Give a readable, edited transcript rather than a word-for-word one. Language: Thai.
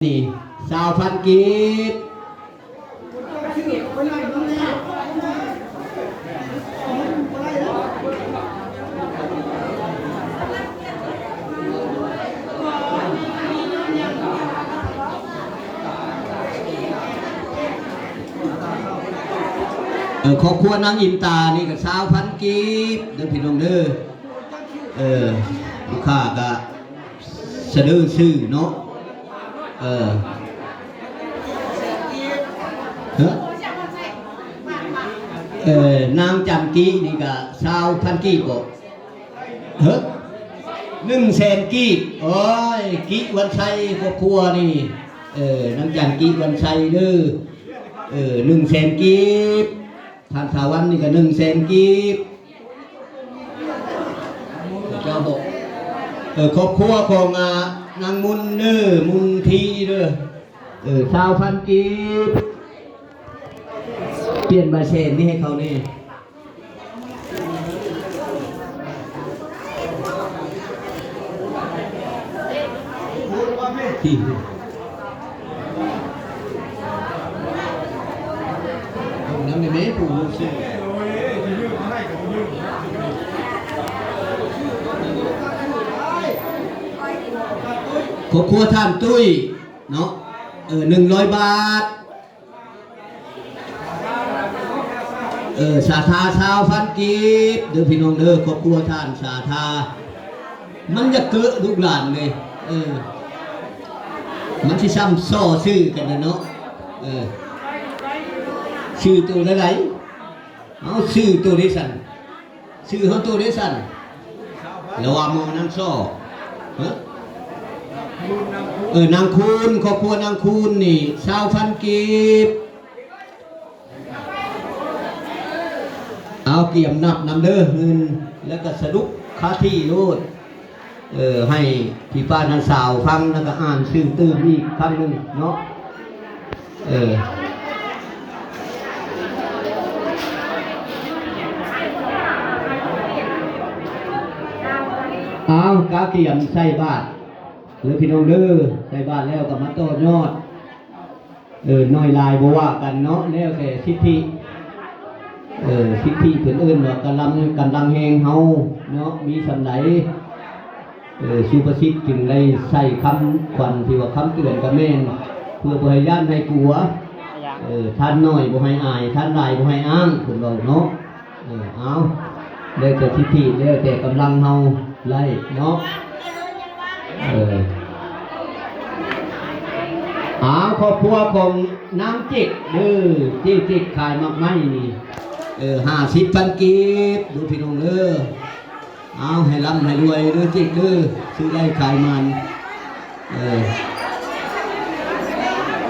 นี่สาวพันกีบครอบครัวนางอินตานี่กับสาวพันกีบเดินผิดลงเด้อลูกค้าก็สะดือชื่อเนาะนางจันกีนี่ก็ชาวพันกีบอก100,000กีโอ้ยกีวันชัยครอบครัวนี่นางจันกีวันชัยเด้อ100,000กีบทานสาวันนี่ก็100,000กีบเจ้าบอกครอบครัวของนางมุนมุนทีเด้อชาวพันกีบเปลี่ยนใบเชนนี่ให้เขานี่ที่น้ำในเมฆผู้รู้สึกครอบครัวท่านตุ้ยเนาะ100 บาทสาธาชาวพันกีบเด้อพี่น้องเด้อครอบครัวท่านสาธามันจะเกิดลูกหลานเลยมันที่ซ้ำซ้อชื่อกันนะเนาะชื่อตัวอะไรเอาชื่อตัวเดซันชื่อเขาตัวเดซันแล้วว่ามองน้ำซ้อนางคูณครอบครัวนางคูณนี่ชาวพันกีบเอาเกี่ยมนับนำเด้อเงินแล้วก็สรุปค่าที่โลดให้พี่ป้านันสาวฟังแล้วก็อ่านชื่อตื่นอีกครั้งหนึ่งเนาะเอากาเกี่ยมใส่บาทหรือพี่น้องเด้อใส่บาทแล้วก็มาต่อยอดน้อยลายบ่ว่ากันเนาะแล้วแต่สิทธิสิทธิเพิ่นเอิ้นว่ากำลังแฮงเฮาเนาะมีสำไหนสุภาษิตจึงได้ใส่คำขวัญที่ว่าคำเตือนกับแม่นเพื่อบ่ให้ย่านให้กลัวท่านน้อยบ่ให้อายท่านหลายบ่ให้อ้างเพิ่นบอกเนาะเอาแล้วแต่สิทธิแล้วแต่กำลังเฮาไล่เนาะครอบครัวของนางจิกจิกขายมากไม้นี่50,000กีบดูพี่น้องเด้อเอาให้ร่ำให้รวยเด้อจิกเด้อซื้อได้ขายมัน